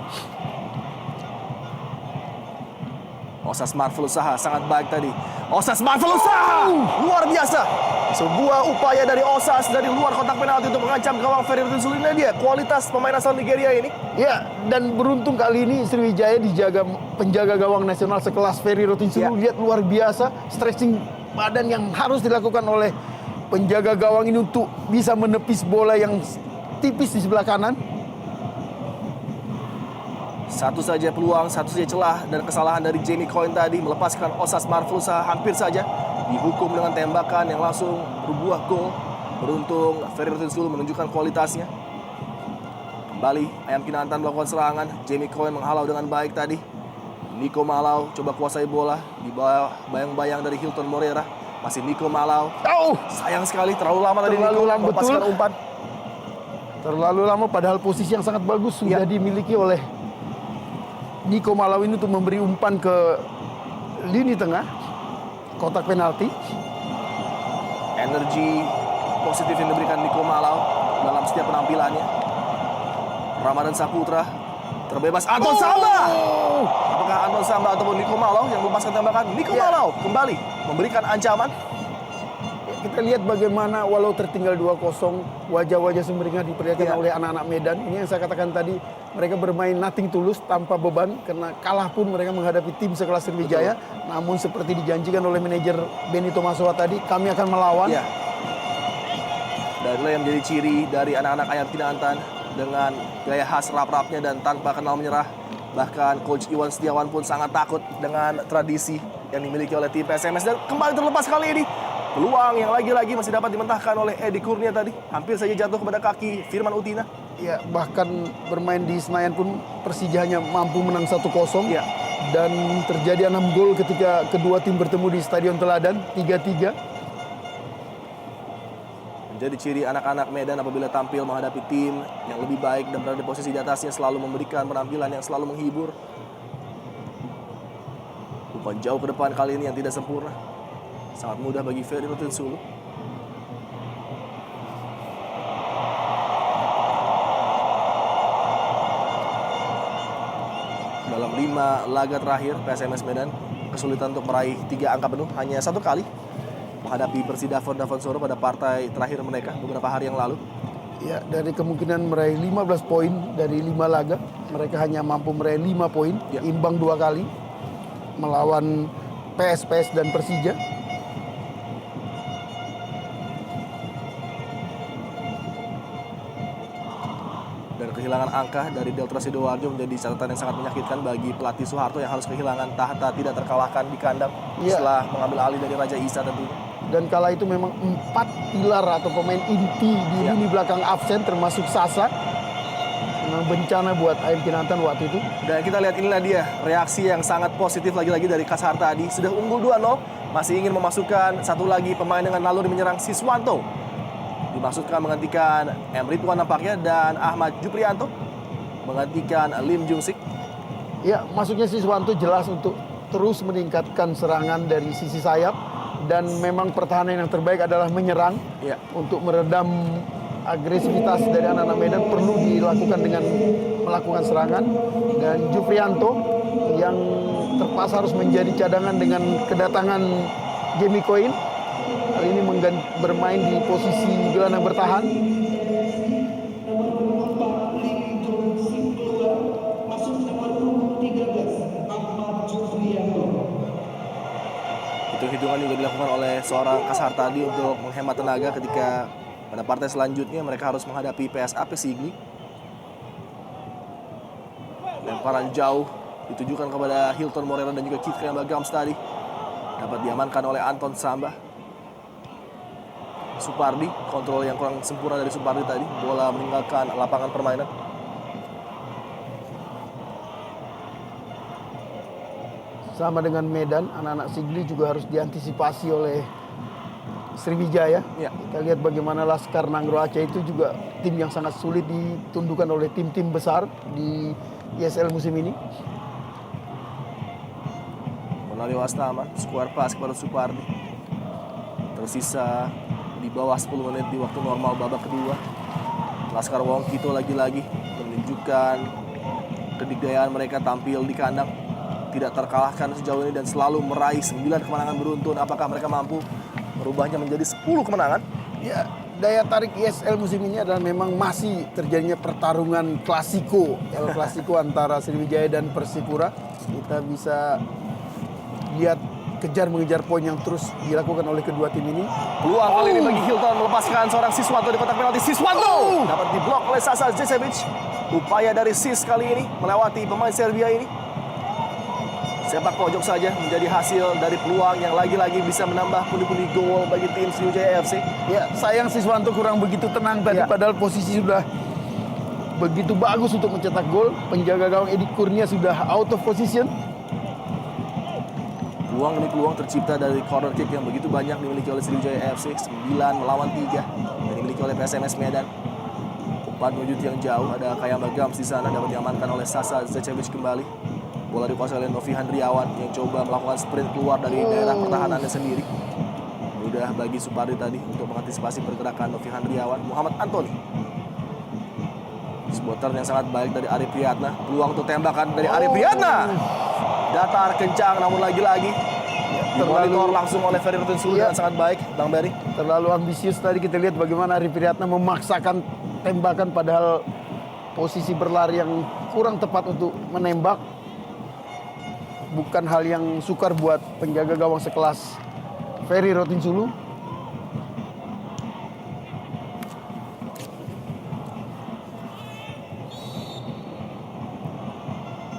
Osas Marvel usaha sangat baik tadi. Osas Marvel usaha luar biasa. Sebuah upaya dari Osas dari luar kotak penalti untuk mengancam gawang Ferry Rotinsulu. Dia kualitas pemain asal Nigeria ini. Ya, dan beruntung kali ini Sriwijaya dijaga penjaga gawang nasional sekelas Ferry Rotinsulu. Lihat luar biasa stretching badan yang harus dilakukan oleh penjaga gawang ini untuk bisa menepis bola yang tipis di sebelah kanan. Satu saja peluang, satu saja celah dan kesalahan dari Jamie Cohen tadi melepaskan Osas Marflusa hampir saja dihukum dengan tembakan yang langsung berbuah gol. Beruntung Ferry Rotinsulu menunjukkan kualitasnya. Kembali Ayam Kinantan melakukan serangan. Jamie Cohen menghalau dengan baik tadi. Niko Malau coba kuasai bola di bawah bayang-bayang dari Hilton Moreira. Masih Niko Malau. Sayang sekali terlalu lama tadi Niko melepaskan umpan. Terlalu lama, padahal posisi yang sangat bagus sudah dimiliki oleh Niko Malau ini untuk memberi umpan ke lini tengah kotak penalti. Energi positif yang diberikan Niko Malau dalam setiap penampilannya. Ramadan Saputra terbebas. Anton Samba. Apakah Anton Samba ataupun Niko Malau yang melepaskan tembakan? Niko Malau kembali memberikan ancaman. Kita lihat bagaimana walau tertinggal 2-0, wajah-wajah sumringah diperlihatkan oleh anak-anak Medan. Ini yang saya katakan tadi, mereka bermain nothing tulus, tanpa beban, karena kalah pun mereka menghadapi tim sekelas Sriwijaya. Namun seperti dijanjikan oleh manajer Benny Tomasowa tadi, kami akan melawan. Dan itulah yang menjadi ciri dari anak-anak Ayam Kinantan dengan gaya khas rap-rapnya dan tanpa kenal menyerah. Bahkan Coach Iwan Setiawan pun sangat takut dengan tradisi yang dimiliki oleh tim PSMS. Dan kembali terlepas kali ini. Peluang yang lagi-lagi masih dapat dimentahkan oleh Edi Kurnia tadi. Hampir saja jatuh kepada kaki Firman Utina. Ya, bahkan bermain di Senayan pun Persija hanya mampu menang 1-0. Dan terjadi 6 gol ketika kedua tim bertemu di Stadion Teladan, 3-3. Menjadi ciri anak-anak Medan apabila tampil menghadapi tim yang lebih baik dan berada di posisi di atasnya, selalu memberikan penampilan yang selalu menghibur. Umpan jauh ke depan kali ini yang tidak sempurna. Sangat mudah bagi Ferry Rotinsulu. Dalam 5 laga terakhir PSMS Medan kesulitan untuk meraih 3 angka penuh hanya 1 kali menghadapi Persidafon Davansoro pada partai terakhir mereka beberapa hari yang lalu. Ya, dari kemungkinan meraih 15 poin dari 5 laga, mereka hanya mampu meraih 5 poin, imbang 2 kali melawan PSPS dan Persija. Dan Dan kehilangan angka dari Delta Sidoarjo menjadi catatan yang sangat menyakitkan bagi pelatih Soeharto yang harus kehilangan tahta tidak terkalahkan di kandang setelah mengambil alih dari Raja Isa tentunya. Dan kala itu memang 4 pilar atau pemain inti di lini belakang absen termasuk Sasa. Memang bencana buat AM Kinantan waktu itu. Dan kita lihat inilah dia reaksi yang sangat positif lagi-lagi dari Kasar tadi. Sudah unggul 2-0, masih ingin memasukkan satu lagi pemain dengan naluri menyerang Siswanto. Dimaksudkan menggantikan M. Ridwan nampaknya dan Ahmad Juprianto menggantikan Lim Jungsik. Ya, masuknya Siswanto jelas untuk terus meningkatkan serangan dari sisi sayap. Dan memang pertahanan yang terbaik adalah menyerang. Untuk meredam agresivitas dari anak-anak Medan perlu dilakukan dengan melakukan serangan. Dan Juprianto yang terpaksa harus menjadi cadangan dengan kedatangan Jamie Coin. Kali ini bermain di posisi gelandang bertahan. Hitung-hitungan juga dilakukan oleh seorang Kasar tadi untuk menghemat tenaga ketika pada partai selanjutnya mereka harus menghadapi PSAP Sigli. Lemparan jauh ditujukan kepada Hilton Morera dan juga Keith Kayambagams tadi. Dapat diamankan oleh Anton Samba. Supardi, kontrol yang kurang sempurna dari Supardi tadi. Bola meninggalkan lapangan permainan. Sama dengan Medan, anak-anak Sigli juga harus diantisipasi oleh Sriwijaya. Kita lihat bagaimana Laskar Nanggro Aceh itu juga tim yang sangat sulit ditundukkan oleh tim-tim besar di ISL musim ini. Ronaldo Astaman, square pass kepada Supardi. Tersisa di bawah 10 menit di waktu normal babak kedua. Laskar Wongkito lagi-lagi menunjukkan kedikdayaan mereka tampil di kandang. Tidak terkalahkan sejauh ini dan selalu meraih 9 kemenangan beruntun. Apakah mereka mampu merubahnya menjadi 10 kemenangan? Ya, daya tarik ISL musim ini adalah memang masih terjadinya pertarungan klasiko. El Klasiko antara Sriwijaya dan Persipura. Kita bisa lihat kejar-mengejar poin yang terus dilakukan oleh kedua tim ini. Peluang kali ini bagi Hilton melepaskan seorang Siswanto di kotak penalti. Siswanto dapat diblok oleh Sasa Zecevic. Upaya dari Sis kali ini melewati pemain Serbia ini. Sepak pojok saja menjadi hasil dari peluang yang lagi-lagi bisa menambah pundi-pundi gol bagi tim Sriwijaya FC. Ya, sayang Siswanto kurang begitu tenang tadi, padahal posisi sudah begitu bagus untuk mencetak gol. Penjaga gawang Edi Kurnia sudah out of position. Peluang demi peluang tercipta dari corner kick yang begitu banyak dimiliki oleh Sriwijaya FC. 9 melawan 3 yang dimiliki oleh PSMS Medan. Umpan menuju yang jauh, ada Kayambagams di sana, dapat diamankan oleh Sasa Zecevic kembali. Bola dikuasai oleh Novi Handriawan yang coba melakukan sprint keluar dari daerah pertahanannya sendiri. Mudah bagi Supardi tadi untuk mengantisipasi pergerakan Novi Handriawan. Muhammad Antoni. Sebuah turn yang sangat baik dari Arif Priyatna. Peluang untuk tembakan dari Arif Priyatna. Datar kencang namun lagi-lagi dimonitor langsung oleh Ferry Rotinsulu dengan sangat baik, Bang Berry. Terlalu ambisius tadi, kita lihat bagaimana Arif Priyatna memaksakan tembakan padahal posisi berlari yang kurang tepat untuk menembak. Bukan hal yang sukar buat penjaga gawang sekelas Ferry Rotinsulu.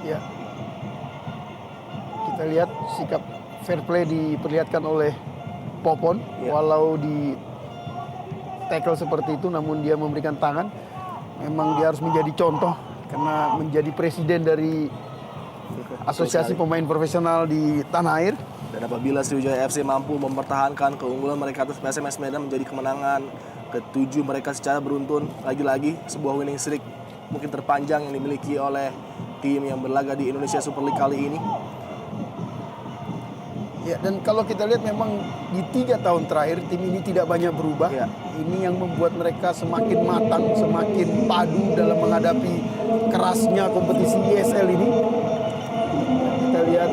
Ya, kita lihat sikap fair play diperlihatkan oleh Popon. Walau di tackle seperti itu, namun dia memberikan tangan. Memang dia harus menjadi contoh karena menjadi presiden dari Asosiasi Pemain Profesional di tanah air. Dan apabila Sriwijaya FC mampu mempertahankan keunggulan mereka atas PSMS Medan menjadi kemenangan ke-7 mereka secara beruntun, lagi-lagi sebuah winning streak mungkin terpanjang yang dimiliki oleh tim yang berlaga di Indonesia Super League kali ini. Ya, dan kalau kita lihat memang di 3 tahun terakhir tim ini tidak banyak berubah. Ini yang membuat mereka semakin matang, semakin padu dalam menghadapi kerasnya kompetisi ISL ini. Kita lihat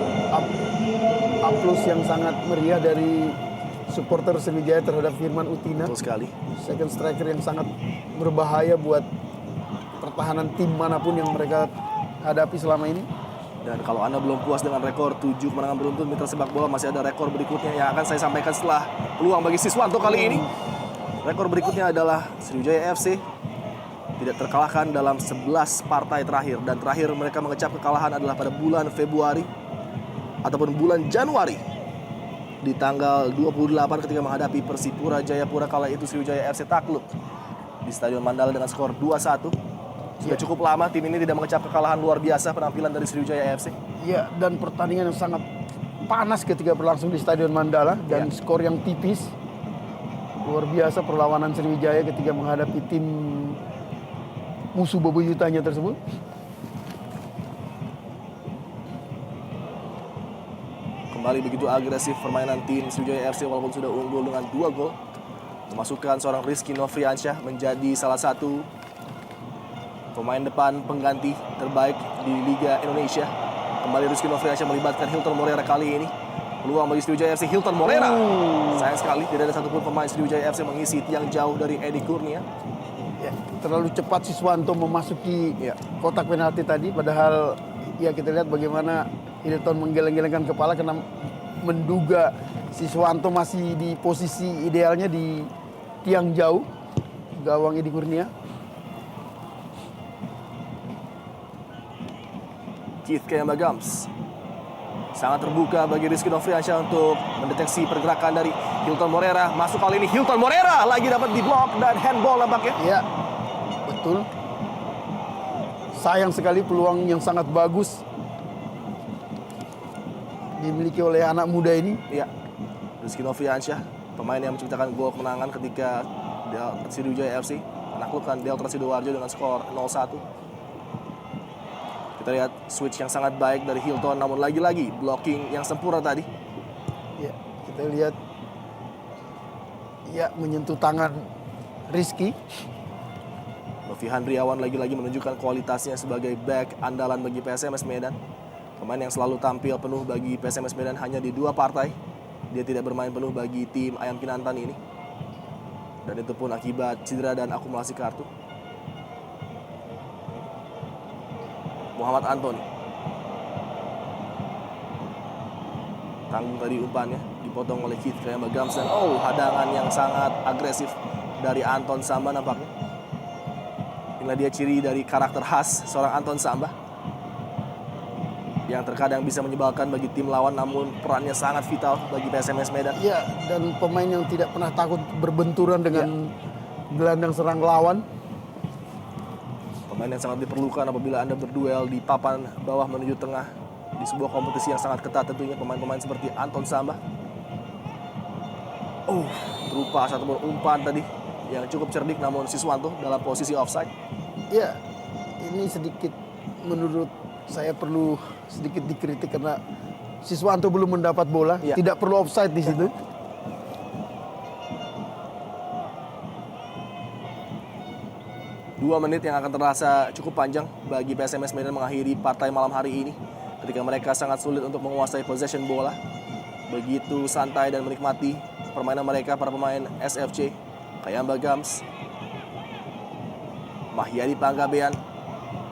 aplaus yang sangat meriah dari supporter Sriwijaya terhadap Firman Utina. Betul sekali. Second striker yang sangat berbahaya buat pertahanan tim manapun yang mereka hadapi selama ini. Dan kalau Anda belum puas dengan rekor 7 kemenangan beruntun Mitra Sepak Bola, masih ada rekor berikutnya yang akan saya sampaikan setelah peluang bagi Siswanto kali ini. Rekor berikutnya adalah Sriwijaya FC tidak terkalahkan dalam 11 partai terakhir. Dan terakhir mereka mengecap kekalahan adalah pada bulan Februari ataupun bulan Januari di tanggal 28 ketika menghadapi Persipura Jayapura. Kala itu Sriwijaya FC takluk di Stadion Mandala dengan skor 2-1. Sudah cukup lama tim ini tidak mengecap kekalahan. Luar biasa penampilan dari Sriwijaya FC. Ya, dan pertandingan yang sangat panas ketika berlangsung di Stadion Mandala dan skor yang tipis. Luar biasa perlawanan Sriwijaya ketika menghadapi tim musuh bebuyutannya tersebut. Kembali begitu agresif permainan tim Sriwijaya FC walaupun sudah unggul dengan 2 gol. Memasukkan seorang Rizky Nofriansyah menjadi salah satu pemain depan pengganti terbaik di Liga Indonesia. Kembali Rizky Nofriansyah melibatkan Hilton Morera kali ini. Peluang bagi Sriwijaya FC, Hilton Morera. Sayang sekali tidak ada satupun pemain Sriwijaya FC mengisi tiang jauh dari Edi Kurnia. Ya, terlalu cepat Siswanto memasuki kotak penalti tadi. Padahal ya kita lihat bagaimana Hilton menggeleng-gelengkan kepala karena menduga Siswanto masih di posisi idealnya di tiang jauh gawang Edi Kurnia. Keith Kayambagams sangat terbuka bagi Rizky Nofriansyah untuk mendeteksi pergerakan dari Hilton Morera. Masuk kali ini Hilton Morera lagi dapat diblok dan handball nampaknya. Ya, betul. Sayang sekali peluang yang sangat bagus dimiliki oleh anak muda ini. Iya, Rizky Nofriansyah, pemain yang menciptakan gol kemenangan ketika Sriwijaya FC menaklukkan Delta Sidoarjo dengan skor 0-1. Kita lihat switch yang sangat baik dari Hilton, namun lagi-lagi blocking yang sempurna tadi. Ya, kita lihat ya menyentuh tangan Rizky. Novi Handriawan lagi-lagi menunjukkan kualitasnya sebagai back andalan bagi PSMS Medan. Pemain yang selalu tampil penuh bagi PSMS Medan hanya di 2 partai. Dia tidak bermain penuh bagi tim Ayam Kinantan ini. Dan itu pun akibat cedera dan akumulasi kartu. Muhammad Antoni. Tanggung tadi umpannya, dipotong oleh Keith Kayambagams dan hadangan yang sangat agresif dari Anton Samba nampaknya. Inilah dia ciri dari karakter khas seorang Anton Samba yang terkadang bisa menyebalkan bagi tim lawan namun perannya sangat vital bagi PSMS Medan. Ya, dan pemain yang tidak pernah takut berbenturan dengan gelandang serang lawan. Pemain yang sangat diperlukan apabila Anda berduel di papan bawah menuju tengah di sebuah kompetisi yang sangat ketat tentunya. Pemain-pemain seperti Anton Samba. Berupa satu umpan tadi yang cukup cerdik namun Siswanto dalam posisi offside. Ya, ini sedikit menurut saya perlu sedikit dikritik karena Siswanto belum mendapat bola. Tidak perlu offside di situ. 2 menit yang akan terasa cukup panjang bagi PSMS Medan mengakhiri partai malam hari ini ketika mereka sangat sulit untuk menguasai possession bola. Begitu santai dan menikmati permainan mereka para pemain SFC. Kayambagams, Mahyadi Panggabean,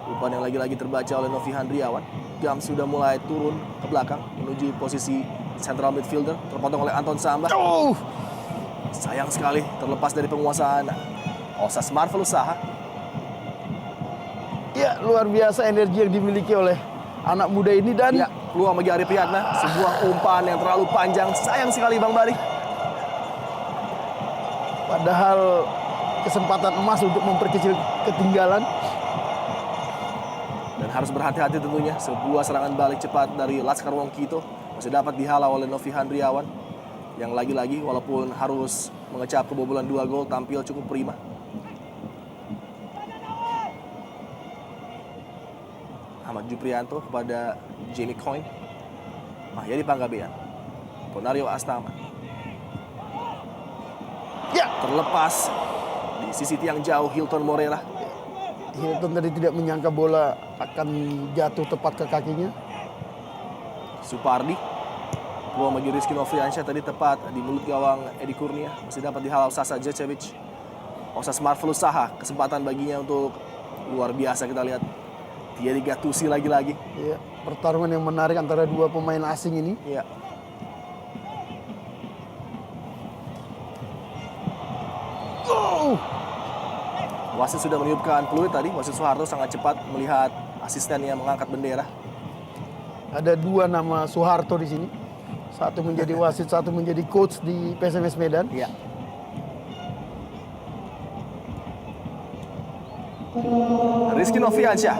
umpan yang lagi-lagi terbaca oleh Novi Handriawan. Gams sudah mulai turun ke belakang menuju posisi central midfielder, terpotong oleh Anton Samba. Sayang sekali terlepas dari penguasaan Osas Marvelous Saha. Ya, luar biasa energi yang dimiliki oleh anak muda ini dan peluang bagi Ari Priyatna, sebuah umpan yang terlalu panjang. Sayang sekali Bang Bari. Padahal kesempatan emas untuk memperkecil ketinggalan. Dan harus berhati-hati tentunya. Sebuah serangan balik cepat dari Laskar Wongkito masih dapat dihalau oleh Novi Handriawan. Yang lagi-lagi walaupun harus mengecap kebobolan 2 gol tampil cukup prima. Ahmad Juprianto kepada Jamie Coyne. Mahyadi Panggabean. Ponario Astama. Terlepas di sisi tiang jauh Hilton Morera. Hilton tadi tidak menyangka bola akan jatuh tepat ke kakinya. Supardi. Peluang bagi Rizky Nofriansyah tadi tepat di mulut gawang Edi Kurnia. Masih dapat dihalau Sasa Jecevic. Osas Marvelous Saha. Kesempatan baginya untuk luar biasa kita lihat. Thierry Gattuso lagi-lagi. Iya, pertarungan yang menarik antara 2 pemain asing ini. Iya. wasit sudah meniupkan peluit tadi. Wasit Soeharto sangat cepat melihat asistennya mengangkat bendera. Ada 2 nama Soeharto di sini. Satu menjadi wasit, satu menjadi coach di PSMS Medan. Ya. Rizky Noviansyah.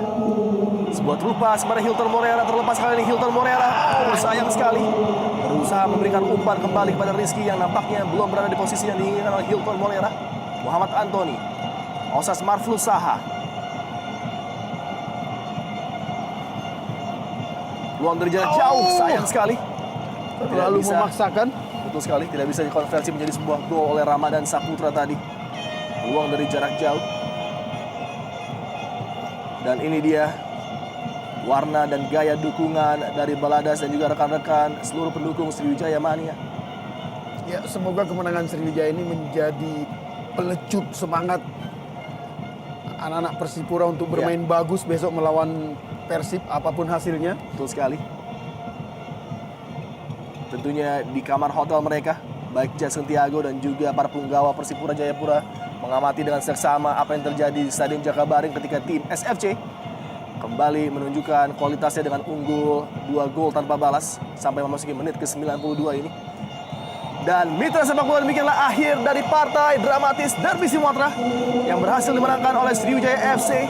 Sebuah terupas pada Hilton Moreira, terlepas kali ini Hilton Moreira. Oh, sayang sekali. Berusaha memberikan umpan kembali kepada Rizky yang nampaknya belum berada di posisi yang diinginkan oleh Hilton Moreira. Muhammad Antoni. Osas Marflus Saha. Peluang dari jarak jauh, sayang sekali. Terlalu memaksakan. Betul sekali, tidak bisa dikonversi menjadi sebuah gol oleh Ramadan Saputra tadi. Peluang dari jarak jauh. Dan ini dia warna dan gaya dukungan dari Baladas dan juga rekan-rekan seluruh pendukung Sriwijaya Mania. Ya, semoga kemenangan Sriwijaya ini menjadi pelecut semangat anak-anak Persipura untuk bermain bagus besok melawan Persib apapun hasilnya. Betul sekali. Tentunya di kamar hotel mereka, baik Jason Tiago dan juga para penggawa Persipura Jayapura mengamati dengan seksama apa yang terjadi di Stadion Jakabaring ketika tim SFC kembali menunjukkan kualitasnya dengan unggul 2 gol tanpa balas sampai memasuki menit ke-92 ini. Dan mitra sepak bola, demikianlah akhir dari partai dramatis Derby Sumatera yang berhasil dimenangkan oleh Sriwijaya FC.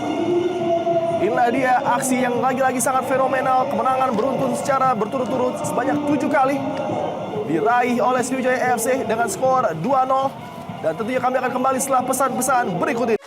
Inilah dia aksi yang lagi-lagi sangat fenomenal, kemenangan beruntun secara berturut-turut sebanyak 7 kali diraih oleh Sriwijaya FC dengan skor 2-0. Dan tentunya kami akan kembali setelah pesan-pesan berikut ini.